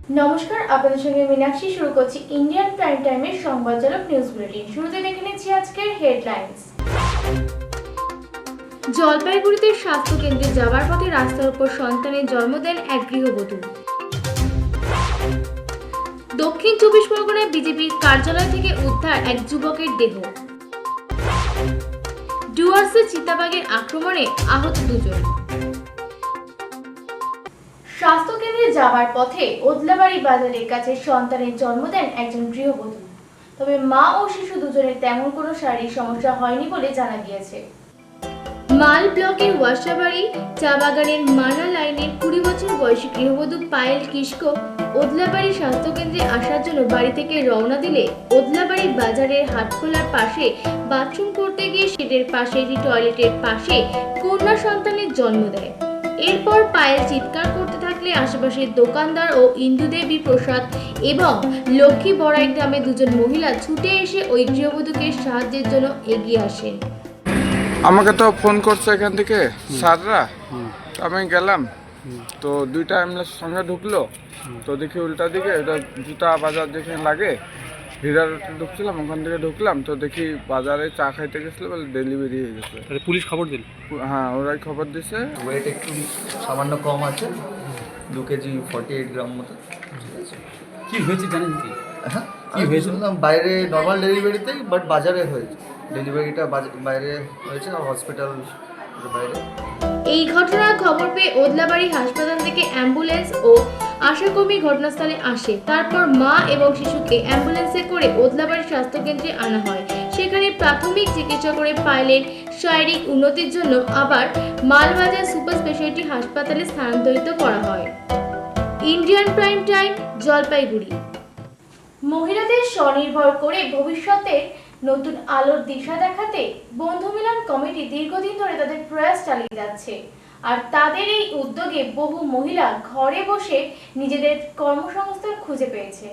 নমস্কার, আপনাদের সঙ্গে মীনাক্ষী। শুরু করছি ইন্ডিয়ান প্রাইম টাইমের সংবাদজনক নিউজ বুলেটিন। শুরুতে দেখে নিচ্ছি আজকের হেডলাইন্স। জলপাইগুড়িতে স্বাস্থ্য কেন্দ্রে যাওয়ার পথে রাস্তার উপর সন্তানের জন্ম দেন এক গৃহবধূ। দক্ষিণ 24 পরগনায় বিজেপির কার্যালয় থেকে উদ্ধার এক যুবকের দেহ। ডুয়ার্সে চিতাবাঘের আক্রমণে আহত দুজন। স্বাস্থ্য কেন্দ্রে যাওয়ার পথে ওদলাবাড়ি বাজারের কাছে সন্তানের জন্ম দেন একজন গৃহবধূ। তবে মা ও শিশু দুজনের তেমন কোনো শারীরিক সমস্যা হয়নি বলে জানা গিয়েছে। মাল ব্লকের ওয়াসাবাড়ি চা বাগানের মানা লাইনের 20 বছর বয়সী গৃহবধূ পায়েল কিস্কো ওদলাবাড়ি স্বাস্থ্যকেন্দ্রে আসার জন্য বাড়ি থেকে রওনা দিলে ওদলাবাড়ি বাজারের হাটখোলার পাশে বাথরুম করতে গিয়ে শেডের পাশে একটি টয়লেটের পাশে কন্যা সন্তানের জন্ম দেয়। এরপর পায়েল চিৎকার করতে থাকলে আশেপাশের দোকানদার ও ইন্দুদেবী প্রসাদ এবং লক্ষ্মী বড়াই গ্রামে দুজন মহিলা ছুটে এসে ওই গৃহবধূকে সাহায্যের জন্য এগিয়ে আসেন। আমাকে তো ফোন করছে এখান থেকে স্যাররা, আমি গেলাম তো দুইটা অ্যাম্বুলেন্স সঙ্গে ঢুকলো। তো দেখি উল্টা দিকে এটা জুতা বাজার যেখানে লাগে হীরা রোডে ঢুকছিলাম, ওখান থেকে ঢুকলাম তো দেখি বাজারে চা খাইতে গেছিলো বলে ডেলিভারি হয়ে গেছে। পুলিশ খবর দিল? হ্যাঁ, ওরাই খবর দিছে। ওয়েট একটু সামান্য কম আছে, 2 কেজি 48 গ্রাম মতো। ঠিক আছে, কি হয়েছে জানেন কি? হ্যাঁ কি হয়েছিল না, বাইরে নর্মাল ডেলিভারিতেই, বাট বাজারে হয়েছে। ডেলিভারিটা বাইরে হয়েছে, হসপিটাল বাইরে। এই ঘটনার খবর পেয়ে ওদলাবাড়ি হাসপাতাল থেকে অ্যাম্বুলেন্স ও আশাকর্মী ঘটনাস্থলে আসে। তারপর মা এবং শিশুকে অ্যাম্বুলেন্সে করে ওদলাবাড়ি স্বাস্থ্যকেন্দ্রে আনা হয়। সেখানে প্রাথমিক চিকিৎসা করে পায়েলের শারীরিক উন্নতির জন্য আবার মালবাজার সুপার স্পেশালিটি হাসপাতালে স্থানান্তরিত করা হয়। Indian prime time, Jalpaiguri. মহিলাদের স্বনির্ভর করে ভবিষ্যতে নতুন আলোর দিশা দেখাতে বন্ধু মিলন কমিটি দীর্ঘদিন ধরে তাদের প্রয়াস চালিয়ে যাচ্ছে। আর তাদের এই উদ্যোগে বহু মহিলা ঘরে বসে নিজেদের কর্মসংস্থান খুঁজে পেয়েছে।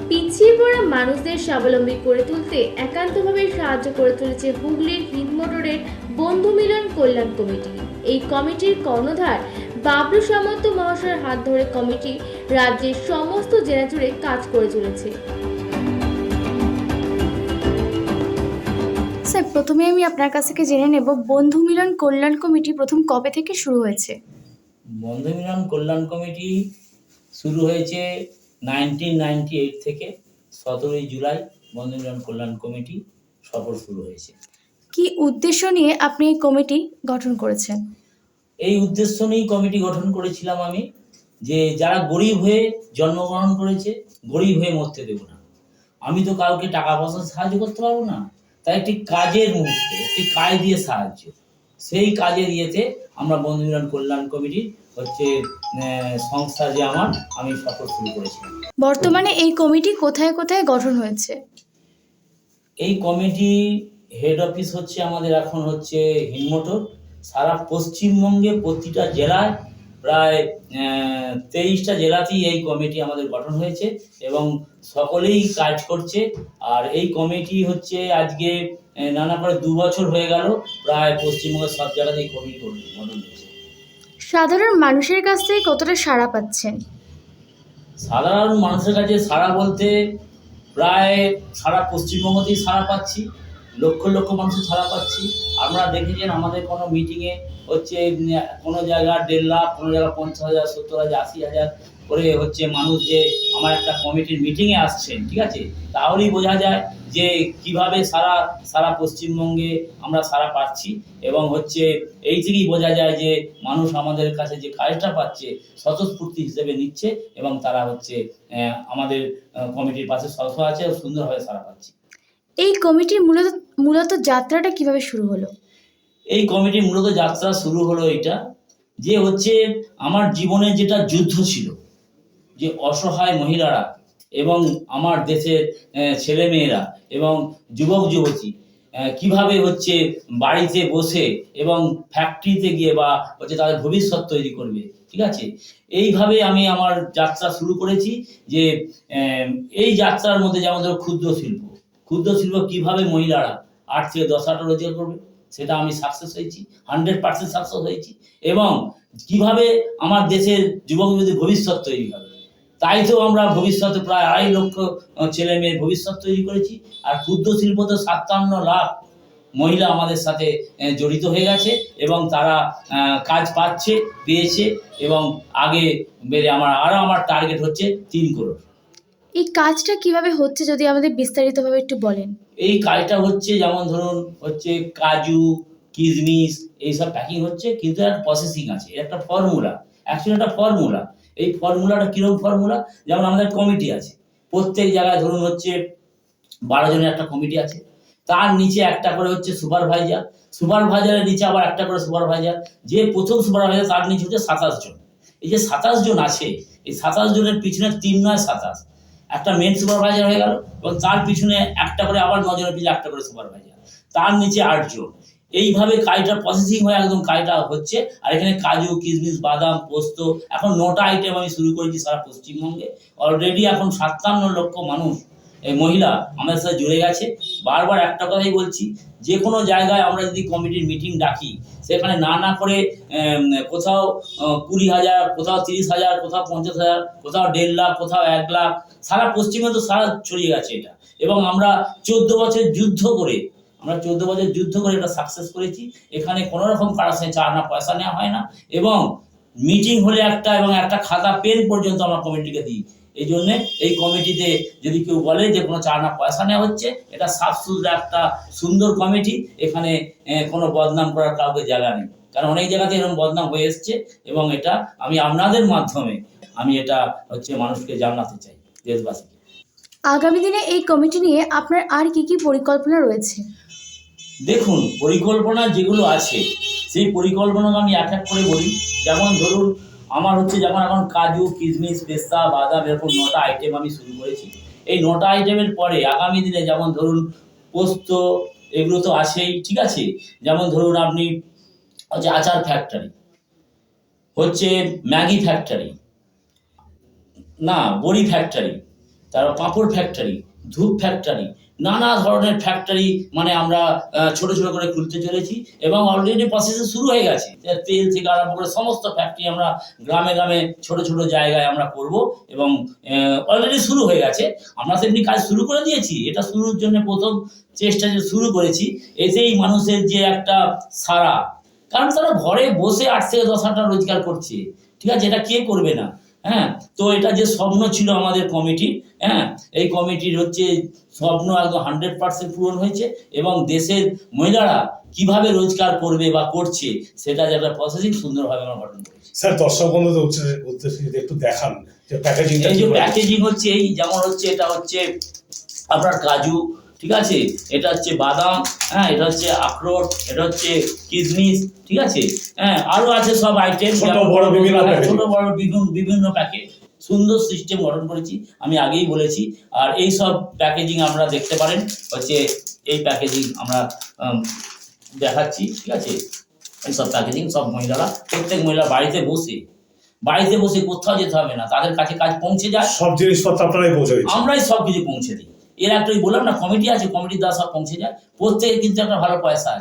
পিছিয়ে পড়া মানুষদের স্বাবলম্বী করে তুলতে একান্তভাবে সাহায্য করে চলেছে হুগলির হিন্দমোটরের বন্ধু মিলন কল্যাণ কমিটি। এই কমিটির কর্ণধার বাবলু সামন্ত মহাশয়ের হাত ধরে কমিটি রাজ্যের সমস্ত জেলা জুড়ে কাজ করে চলেছে। স্যার, প্রথমে আমি আপনার কাছ থেকে জেনে নেব বন্ধু মিলন কল্যাণ কমিটি প্রথম কবে থেকে শুরু হয়েছে? বন্ধু মিলন কল্যাণ কমিটি শুরু হয়েছে 1998 থেকে। 17ই জুলাই বন্ধু মিলন কল্যাণ কমিটি সফর শুরু হয়েছে। কি উদ্দেশ্য নিয়ে আপনি এই কমিটি গঠন করেছেন? এই উদ্দেশ্য নিয়েই কমিটি গঠন করেছিলাম আমি, যে যারা গরিব হয়ে জন্মগ্রহণ করেছে, গরিব হয়ে মরতে দেব না। আমি তো কাউকে টাকা পয়সা সাহায্য করতে পারবো না, তাই একটি কাজের মুহূর্তে একটি কাজ দিয়ে সাহায্য, সেই কাজের ইয়েতে আমরা বন্ধু মিলন কল্যাণ কমিটির সংস্থা যে আমি সফর শুরু করেছিলাম। বর্তমানে এই কমিটি কোথায় কোথায় গঠন হয়েছে? এই কমিটি হেড অফিস হচ্ছে আমাদের এখন হচ্ছে হিন্দমোটর। সারা পশ্চিমবঙ্গে প্রতিটা জেলায় প্রায় 23টা জেলাতেই এই কমিটি আমাদের গঠন হয়েছে এবং সকলেই কাজ করছে। আর এই কমিটি হচ্ছে আজকে নানা করে 2 বছর হয়ে গেল, প্রায় পশ্চিমবঙ্গের সব জায়গাতেই কমিটি গঠন হয়েছে। সাধারণ মানুষের কাছ থেকে কতটা সাড়া পাচ্ছেন? সাধারণ মানুষের কাছে সাড়া বলতে প্রায় সারা পশ্চিমবঙ্গতেই সাড়া পাচ্ছি, লক্ষ লক্ষ মানুষের সাড়া পাচ্ছি। আপনারা দেখেছেন আমাদের কোনো মিটিংয়ে হচ্ছে কোনো জায়গা 1.5 লাখ, কোনো জায়গা 50,000, 70,000, 80,000 করে হচ্ছে মানুষ যে আমার একটা কমিটির মিটিংয়ে আসছেন, ঠিক আছে, তাহলেই বোঝা যায় যে কিভাবে সারা পশ্চিমবঙ্গে আমরা সাড়া পাচ্ছি। এবং হচ্ছে এই থেকেই বোঝা যায় যে মানুষ আমাদের কাছে যে কাজটা পাচ্ছে স্বতঃস্ফূর্তি হিসেবে নিচ্ছে এবং তারা হচ্ছে আমাদের কমিটির পাশে সদস্য আছে ও সুন্দরভাবে সাড়া পাচ্ছে। এই কমিটির মূলত যাত্রাটা কিভাবে শুরু হলো? এই কমিটির মূলত যাত্রা শুরু হলো এটা, যে হচ্ছে আমার জীবনে যেটা যুদ্ধ ছিল, যে অসহায় মহিলারা এবং আমার দেশের ছেলেমেয়েরা এবং যুবক যুবতী কিভাবে হচ্ছে বাড়িতে বসে এবং ফ্যাক্টরিতে গিয়ে বা হচ্ছে তাদের ভবিষ্যৎ তৈরি করবে, ঠিক আছে, এইভাবে আমি আমার যাত্রা শুরু করেছি। যে এই যাত্রার মধ্যে যেমন ধরো ক্ষুদ্র শিল্প কিভাবে মহিলারা 8 থেকে 10 টাকা রোজগার করবে, সেটা আমি সাকসেস হয়েছি, 100% সাকসেস হয়েছি। এবং কিভাবে আমার দেশের যুবক যুবতীর ভবিষ্যৎ তৈরি হবে, তাই তো আমরা ভবিষ্যতে প্রায় 2.5 লক্ষ ছেলে মেয়ের ভবিষ্যৎ তৈরি করেছি। আর ক্ষুদ্র শিল্প তো 57 লাখ মহিলা আমাদের সাথে জড়িত হয়ে গেছে এবং তারা কাজ পেয়েছে এবং আগে বেড়ে আমার টার্গেট হচ্ছে 3 করোড়। এই কাজটা কিভাবে হচ্ছে যদি আমাদের বিস্তারিতভাবে একটু বলেন। এই কাজটা হচ্ছে যেমন ধরুন হচ্ছে কাজু, কিশমিশ এইসব প্যাকিং হচ্ছে, কিন্তু একটা প্রসেসিং আছে, একটা ফর্মুলা, অ্যাকচুয়ালি একটা ফর্মুলা। এই ফর্মুলাটা কীরকম ফর্মুলা, যেমন আমাদের কমিটি আছে, প্রত্যেক জায়গায় ধরুন হচ্ছে 12 জনের একটা কমিটি আছে, তার নিচে একটা করে হচ্ছে সুপারভাইজারের নিচে আবার একটা করে সুপারভাইজার, যে প্রথম সুপারভাইজার তার নিচে হচ্ছে 27 জন। এই যে 27 জন আছে, এই 27 জনের পিছনে 3 নয় 27 একটা মেন সুপারভাইজার হয়ে গেল, এবং তার পিছনে একটা করে আবার 9 জনের পিছনে একটা করে সুপারভাইজার, তার নিচে 8 জন। এইভাবে কাজটা প্রসেসিং হয়ে একদম কাজটা হচ্ছে। আর এখানে কাজু, কিশমিশ, বাদাম, পোস্ত, এখন 9টা আইটেম আমি শুরু করেছি সারা পশ্চিমবঙ্গে। অলরেডি এখন 57 লক্ষ মানুষ, এই মহিলা আমাদের সাথে জুড়ে গেছে। বারবার একটা কথাই বলছি, যে কোনো জায়গায় আমরা যদি কমিটির মিটিং ডাকি, সেখানে না করে কোথাও 20,000, কোথাও 30,000, কোথাও 50,000, কোথাও 1.5 লাখ, কোথাও 1 লাখ, সারা পশ্চিমে তো সারা ছড়িয়ে গেছে এটা। এবং আমরা 14 বছর যুদ্ধ করে এটা সাকসেস করেছি। এখানে কোনো রকম কারোর সাথে চাঁদা পয়সা নেওয়া হয় না, এবং মিটিং হলে এবং একটা খাতা পেন পর্যন্ত আমরা কমিটিকে দিই। এই জন্যে এই কমিটিতে যদি কেউ বলে যে কোনো চাঁদা পয়সা নেওয়া হচ্ছে, এটা সাফ সুতরা একটা সুন্দর কমিটি, এখানে কোনো বদনাম করার কাউকে জায়গা নেই। কারণ অনেক জায়গাতে এরকম বদনাম হয়ে এসছে, এবং এটা আমি আপনাদের মাধ্যমে আমি এটা হচ্ছে মানুষকে জানাতে চাই, দেশবাসীকে। আগামী দিনে এই কমিটি নিয়ে আপনার আর কি কি পরিকল্পনা রয়েছে? দেখুন, পরিকল্পনা যেগুলো আছে সেই পরিকল্পনাকে আমি এক এক করে বলি। যেমন ধরুন আমার হচ্ছে, যেমন এখন কাজু, কিশমিশ, পেস্তা, বাদাম, এরকম 9টা আইটেম আমি শুরু করেছি। এই 9টা আইটেমের পরে আগামী দিনে যেমন ধরুন পোস্ত, এগুলো তো আছেই, ঠিক আছে। যেমন ধরুন আপনি হচ্ছে আচার ফ্যাক্টরি, হচ্ছে ম্যাগি ফ্যাক্টরি, বড়ি ফ্যাক্টরি, তারপর পাঁপড় ফ্যাক্টরি, ধূপ ফ্যাক্টরি, নানা ধরনের ফ্যাক্টরি মানে আমরা ছোট ছোট করে খুলতে চলেছি, এবং অলরেডি প্রসেস শুরু হয়ে গেছে। তেল থেকে আরম্ভ করে সমস্ত ফ্যাক্টরি আমরা গ্রামে গ্রামে ছোট ছোট জায়গায় আমরা করব, এবং অলরেডি শুরু হয়ে গেছে। আমরা তেমনি কাজ শুরু করে দিয়েছি। এটা শুরুর জন্য প্রথম চেষ্টা যে শুরু করেছি, এতেই মানুষের যে একটা সারা, কারণ তারা ঘরে বসে 8 থেকে 10 হাজার রোজগার করছে, ঠিক আছে, এটা কে করবে না? হ্যাঁ, তো এটা যে স্বপ্ন ছিল আমাদের কমিটি, এই কমিটির হচ্ছে স্বপ্ন একদম 100% পূরণ হয়েছে, এবং দেশের মহিলারা কিভাবে রোজগার করবে বা করছে সেটা যে একটা প্রসেসিং সুন্দরভাবে আমরা গঠন করেছি। স্যার, দর্শক বন্ধুদের উদ্দেশ্যে যদি একটু দেখান যে প্যাকেজিংটা, এই যে প্যাকেজিং হচ্ছে, এই যেমন হচ্ছে এটা হচ্ছে আপনার কাজু, ঠিক আছে, এটা হচ্ছে বাদাম, এটা হচ্ছে আখরোট, এটা হচ্ছে কিশমিশ, ঠিক আছে, আরো আছে সব আইটেম, ছোট বড় বিভিন্ন প্যাকেট, সুন্দর সিস্টেম গঠন করেছি, আমি আগেই বলেছি। আর এই সব প্যাকেজিং আমরা দেখতে পারেন, হচ্ছে এই প্যাকেজিং আমরা দেখাচ্ছি, ঠিক আছে। এই সব প্যাকেজিং সব মহিলারা, প্রত্যেক মহিলা বাড়িতে বসে কোথাও যেতে হবে না, তাদের কাছে কাজ পৌঁছে যায়। সব জিনিসপত্র আপনারাই পৌঁছে দিচ্ছেন? আমরাই সব কিছু পৌঁছে দিই। এর একটা বললাম না, কমিটি আছে, কমিটির দ্বারা সব পৌঁছে যায়। প্রত্যেকের কিন্তু একটা ভালো পয়সা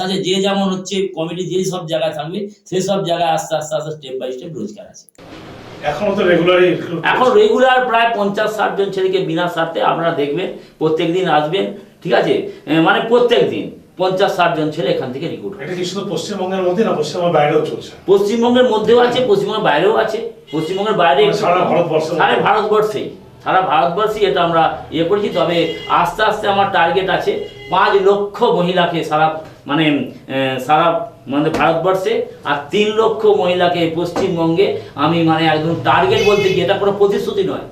আছে, যে যেমন হচ্ছে কমিটি যেই সব জায়গায় থাকবে সেই সব জায়গায় আস্তে আস্তে স্টেপ বাই স্টেপ রোজগার আছে। এখন রেগুলার প্রায় 50-60 জন ছেলেকে বিনা স্বার্থে আপনারা দেখবেন, প্রত্যেক দিন আসবেন, ঠিক আছে, মানে প্রত্যেক দিন 50-60 জন ছেলে এখান থেকে রিক্রুট। এটা কি শুধু পশ্চিমবঙ্গের মধ্যে না, পশ্চিমবঙ্গের বাইরেও চলছে? পশ্চিমবঙ্গের মধ্যেও আছে, পশ্চিমবঙ্গের বাইরেও আছে। পশ্চিমবঙ্গের বাইরে সারা ভারতবর্ষেই এটা আমরা করেছি। তবে আস্তে আস্তে আমার টার্গেট আছে 5 লক্ষ মহিলাকে সারা ভারতবর্ষে, আর 3 লক্ষ মহিলাকে পশ্চিমবঙ্গে আমি একদম টার্গেট বলতে কি, এটা কোনো প্রতিশ্রুতি নয়,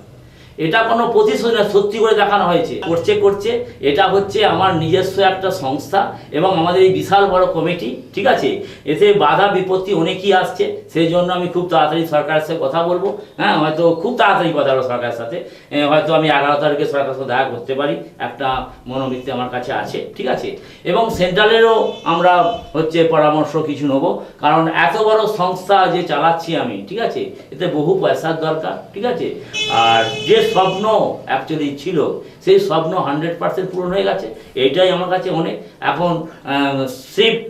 সত্যি করে দেখানো হয়েছে। করছে এটা হচ্ছে আমার নিজস্ব একটা সংস্থা, এবং আমাদের এই বিশাল বড় কমিটি, ঠিক আছে। এতে বাধা বিপত্তি অনেকই আসছে, সেই জন্য আমি খুব তাড়াতাড়ি সরকারের সাথে কথা বলবো। হয়তো খুব তাড়াতাড়ি কথা বলবো সরকারের সাথে, হয়তো আমি 11 তারিখে সরকারের সাথে দেখা করতে পারি, একটা মনোবৃত্তি আমার কাছে আছে, ঠিক আছে। এবং সেন্ট্রালেরও আমরা হচ্ছে পরামর্শ কিছু নেব, কারণ এত বড় সংস্থা যে চালাচ্ছি আমি, ঠিক আছে, এতে বহু পয়সার দরকার, ঠিক আছে। আর যে স্বপ্ন অ্যাকচুয়ালি ছিল, সেই স্বপ্ন 100% পূরণ হয়ে গেছে। এইটাই আমার কাছে অনেক। এখন শিফট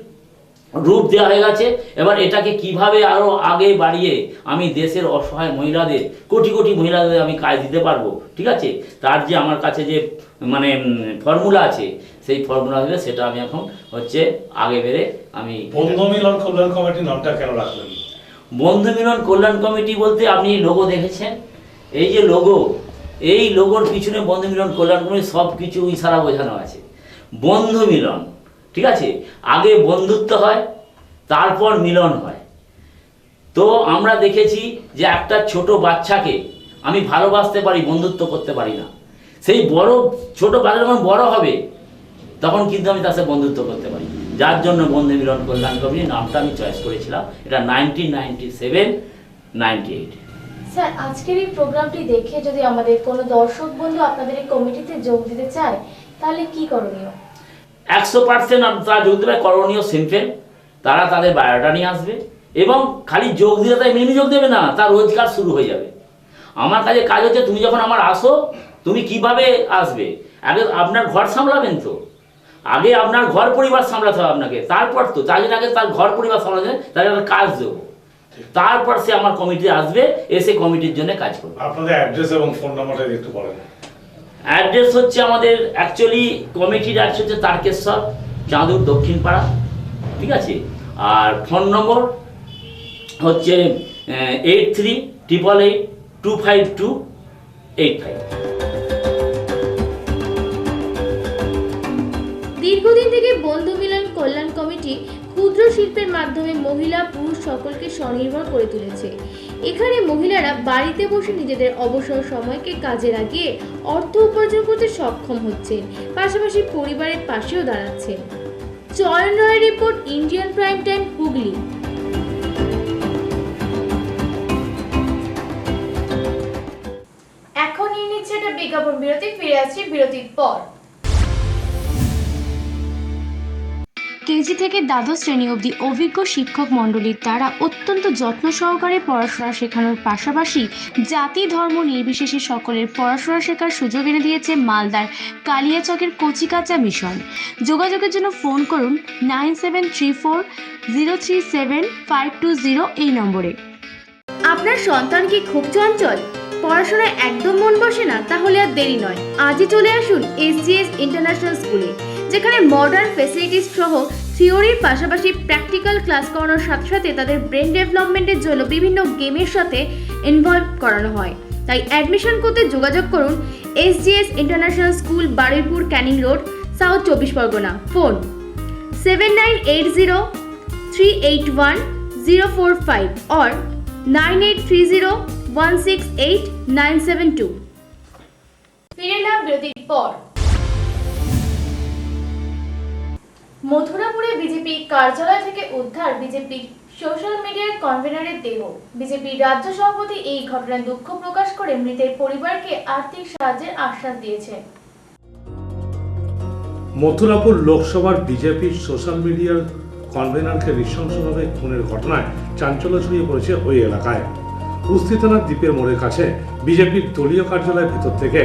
রূপ দেওয়া হয়ে গেছে। এবার এটাকে কিভাবে আরও আগে বাড়িয়ে আমি দেশের অসহায় মহিলাদের, কোটি কোটি মহিলাদের আমি কাজ দিতে পারবো, ঠিক আছে, তার যে আমার কাছে যে মানে ফর্মুলা আছে, সেই ফর্মুলা দিলে সেটা আমি এখন হচ্ছে আগে বেড়ে আমি। বন্ধু মিলন কল্যাণ কমিটির নামটা কেন রাখলেন? বন্ধু মিলন কল্যাণ কমিটি বলতে আপনি লোগো দেখেছেন, এই যে লোগো, এই লোগোর পিছনে বন্ধু মিলন কল্যাণ কমিটি সব কিছু ইশারা বোঝানো আছে। বন্ধু মিলন, ঠিক আছে, আগে বন্ধুত্ব হয়, তারপর মিলন হয়। তো আমরা দেখেছি যে একটা ছোট বাচ্চাকে আমি ভালোবাসতে পারি, বন্ধুত্ব করতে পারি না। সেই বড় ছোট বাচ্চা যখন বড় হবে তখন কিন্তু আমি তার সাথে বন্ধুত্ব করতে পারি। যার জন্য বন্ধু মিলন কল্যাণ কমিটির নামটা আমি চয়েস করেছিলাম। এটা 1997-98। স্যার, আজকের এই প্রোগ্রামটি দেখে যদি আমাদের কোনো দর্শক বন্ধু আপনাদের এই কমিটিতে যোগ দিতে চায় তাহলে কি করণীয়? 100% তারা যোগ দেবে। করণীয় সিম্পল, তারা তাদের বায়োডাটা নিয়ে আসবে এবং খালি যোগ দিলে তাই মেনে যোগ দেবে না, তার রোজগার শুরু হয়ে যাবে। আমার কাছে কাজ হচ্ছে, তুমি যখন আমার আসো, তুমি কিভাবে আসবে? আগে আপনার ঘর সামলাবেন তো, আগে আপনার ঘর পরিবার সামলাতে হবে আপনাকে, তারপর তো তার জন্য আগে তার ঘর পরিবার সামলাতে তাকে একটা কাজ দেবো, তারপর সে আমার কমিটি আসবে, এসে কমিটির জন্য কাজ করবে। আপনাদের অ্যাড্রেস এবং ফোন নাম্বারটা একটু বলেন। অ্যাড্রেস হচ্ছে আমাদের অ্যাকচুয়ালি কমিটির অ্যাড্রেস হচ্ছে তারকেশ্বর, চাঁদুর, দক্ষিণ পাড়া, ঠিক আছে। আর ফোন নম্বর হচ্ছে 8388825285। দীর্ঘদিন থেকে বন্ধু মিলন কল্যাণ কমিটি ক্ষুদ্র শিল্পের মাধ্যমে মহিলা পুরুষ সকলকে স্বনির্ভর করে তুলেছে। এখানে মহিলারা বাড়িতে বসে নিজেদের অবসর সময়কে কাজে লাগিয়ে অর্থ উপার্জন করতে সক্ষম হচ্ছেন, পাশাপাশি পরিবারের পাশেও দাঁড়াচ্ছেন। চয়ন রয়ের report, Indian prime time, Hooghly. এখন নিয়ে নিচ্ছে একটা বিজ্ঞাপন বিরতি, ফিরে আসছি বিরতির পর। কেজি থেকে দ্বাদশ শ্রেণী অবধি অভিজ্ঞ শিক্ষক মণ্ডলীর দ্বারা অত্যন্ত যত্ন সহকারে পড়াশোনা শেখানোর পাশাপাশি জাতি ধর্ম নির্বিশেষে সকলের পড়াশোনা শেখার সুযোগ এনে দিয়েছে মালদার কালিয়াচকের কচিকাঁচা মিশন। যোগাযোগের জন্য ফোন করুন 9734037520 এই নম্বরে। আপনার সন্তান কি খুব চঞ্চল, পড়াশোনায় একদম মন বসে না? তাহলে আর দেরি নয়, আজই চলে আসুন SGS ইন্টারন্যাশনাল স্কুলে, যেখানে মডার্ন ফ্যাসিলিটিস সহ থিওরির পাশাপাশি প্র্যাকটিক্যাল ক্লাস করানোর সাথে সাথে তাদের ব্রেন ডেভেলপমেন্টের জন্য বিভিন্ন গেমের সাথে ইনভলভ করানো হয়। তাই অ্যাডমিশন করতে যোগাযোগ করুন SGS international school, Baruipur, Canning road, south 24 Pargana. Phone 7980381045 or 9830168972। ফিরে এলাম বিরতির পর। মথুরাপুরে বিজেপি কার্যালয় থেকে উদ্ধার বিজেপির সোশ্যাল মিডিয়ার কনভেনারের দেহ। বিজেপির রাজ্য সভাপতি এই ঘটনায় দুঃখ প্রকাশ করে মৃতের পরিবারকে আর্থিক সাহায্যের আশ্বাস দিয়েছেন। মথুরাপুর লোকসভার বিজেপির সোশ্যাল মিডিয়ার কনভেনারকে নৃশংসভাবে খুনের ঘটনায় চাঞ্চল্য ছড়িয়ে পড়েছে ওই এলাকায়। কুস্তি থানার দ্বীপের মোড়ের কাছে বিজেপির দলীয় কার্যালয়ের ভেতর থেকে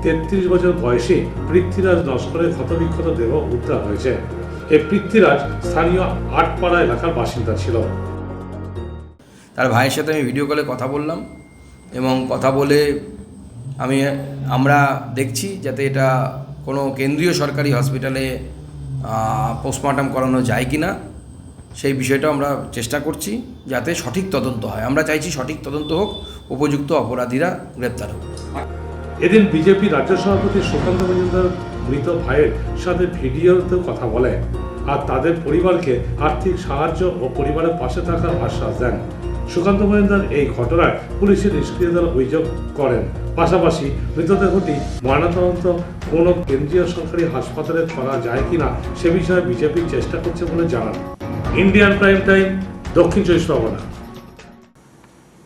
33 বছর বয়সী পৃথ্বীরাজ নস্করের ক্ষতবিক্ষত দেহ উদ্ধার হয়েছে। এই পৃথ্বীরাজ স্থানীয় আটপাড়া এলাকার বাসিন্দা ছিল। তার ভাইয়ের সাথে আমি ভিডিও কলে কথা বললাম এবং কথা বলে আমরা দেখছি যাতে এটা কোনো কেন্দ্রীয় সরকারি হসপিটালে পোস্টমর্টম করানো যায় কি না সেই বিষয়টা আমরা চেষ্টা করছি যাতে সঠিক তদন্ত হয়। আমরা চাইছি সঠিক তদন্ত হোক, উপযুক্ত অপরাধীরা গ্রেপ্তার হোক। এদিন বিজেপি রাজ্য সভাপতি সুকান্ত মজুমদার মৃত ভাইয়ের সাথে ভিডিওতেও কথা বলে আর তাদের পরিবারকে আর্থিক সাহায্য ও পরিবারের পাশে থাকার আশ্বাস দেন। সুকান্ত মজুমদার এই ঘটনায় পুলিশের নিষ্ক্রিয়তার অভিযোগ করেন। পাশাপাশি মৃতদেহটি ময়নাতদন্ত কোনো কেন্দ্রীয় সরকারি হাসপাতালে করা যায় কিনা সে বিষয়ে বিজেপি চেষ্টা করছে বলে জানান। ইন্ডিয়ান প্রাইম টাইম, দক্ষিণ 24 পরগনা।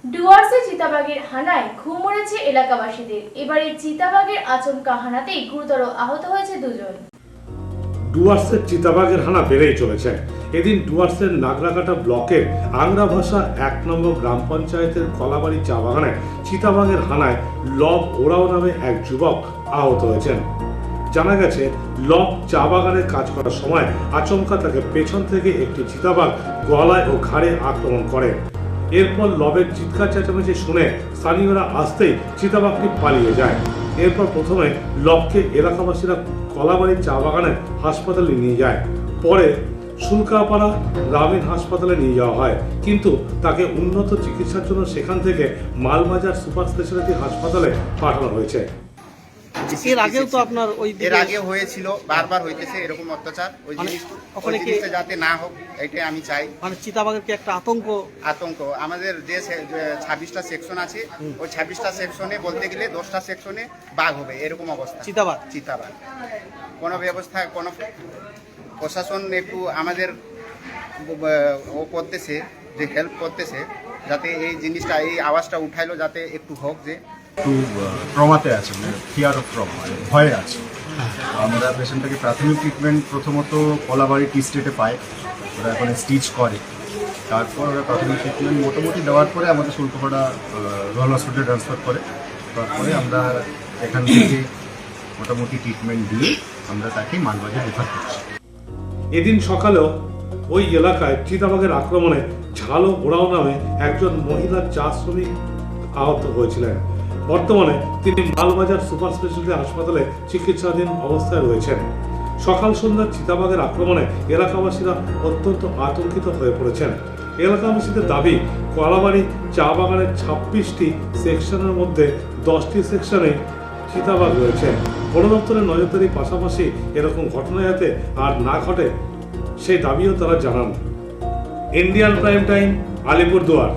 ডুয়ার্সে চিতাবাঘের হানায় ঘুম উড়েছে এলাকাবাসীদের। এবারে চিতাবাঘের আচমকা হানাতেই গুরুতর আহত হয়েছে দুজন। ডুয়ার্সের চিতাবাঘের হানা বেড়েই চলেছে। এদিন ডুয়ার্সের নাগরাকাটা ব্লকের আংরাভাষা 1 নম্বর গ্রাম পঞ্চায়েতের কলাবাড়ি চা বাগানে চিতাবাঘের হানায় লব ওরাও নামে এক যুবক আহত হয়েছেন। জানা গেছে, লব চা বাগানে কাজ করার সময় আচমকা তাকে পেছন থেকে একটি চিতাবাঘ গলায় ও ঘাড়ে আক্রমণ করে। এরপর লবের চিৎকার চেঁচামেচি শুনে স্থানীয়রা আসতেই চিতাবাঘটি পালিয়ে যায়। এরপর প্রথমে লবকে এলাকাবাসীরা কলাবাড়ি চা বাগানে হাসপাতালে নিয়ে যায়। পরে শুল্কাপাড়া গ্রামীণ হাসপাতালে নিয়ে যাওয়া হয়, কিন্তু তাকে উন্নত চিকিৎসার জন্য সেখান থেকে মালবাজার সুপার স্পেশালিটি হাসপাতালে পাঠানো হয়েছে। এর আগেও তো আপনার ওই এর আগে হয়েছিল, বারবার হইতেছে এরকম অত্যাচার। ওই জিনিসটা যাতে না হোক এটাই আমি চাই। মানে চিতাবাঘের কি একটা আতঙ্ক আমাদের যে 26টা সেকশন আছে, ওই 26টা সেকশনে বলতে গেলে 10টা সেকশনে বাঘ হবে, এরকম অবস্থা। চিতাবাঘ কোনো ব্যবস্থা, কোনো প্রশাসন একটু আমাদের ও করতেছে, যে হেল্প করতেছে, যাতে এই জিনিসটা, এই আওয়াজটা উঠাইলো যাতে একটু হোক, যে একটু ট্রমাতে আছে, মানে ফিয়ার অফ ট্রমা, ভয়ে আছে। আমরা পেশেন্টটাকে প্রাথমিক ট্রিটমেন্ট প্রথমত কলাবাড়ি টি স্টেটে পাই, ওরা এখন স্টিচ করে। তারপর ওরা প্রাথমিক ট্রিটমেন্ট মোটামুটি দেওয়ার পরে আমাদের শুল্কপাড়া রয়্যাল হসপিটালে ট্রান্সফার করে। তারপরে আমরা এখান থেকে মোটামুটি ট্রিটমেন্ট দিয়ে আমরা তাকে মালবাজার রেফার করছি। এদিন সকালেও ওই এলাকায় চিতাবাঘের আক্রমণে ঝালো ওরাও নামে একজন মহিলা চা শ্রমিক আহত হয়েছিলেন। বর্তমানে তিনি মালবাজার সুপার স্পেশালিটি হাসপাতালে চিকিৎসাধীন অবস্থায় রয়েছেন। সকাল সন্ধ্যার চিতাবাঘের আক্রমণে এলাকাবাসীরা অত্যন্ত আতঙ্কিত হয়ে পড়েছেন। এলাকাবাসীদের দাবি, কলাবাড়ি চা বাগানের 26টি সেকশনের মধ্যে 10টি সেকশনে চিতাবাঘ রয়েছে। বন দপ্তরের নজরদারির পাশাপাশি এরকম ঘটনা যাতে আর না ঘটে সেই দাবিও তারা জানান। Indian prime time, Alipurduar.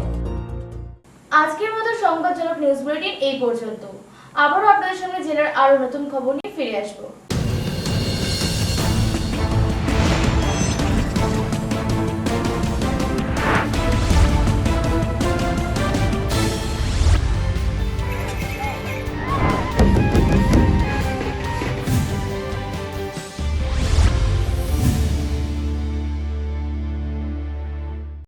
আজকের মতো সংবাদজনক নিউজ বুলেটিন এই পর্যন্ত। আবারও আপনাদের সঙ্গে জেলার আরো নতুন খবর নিয়ে ফিরে আসবো।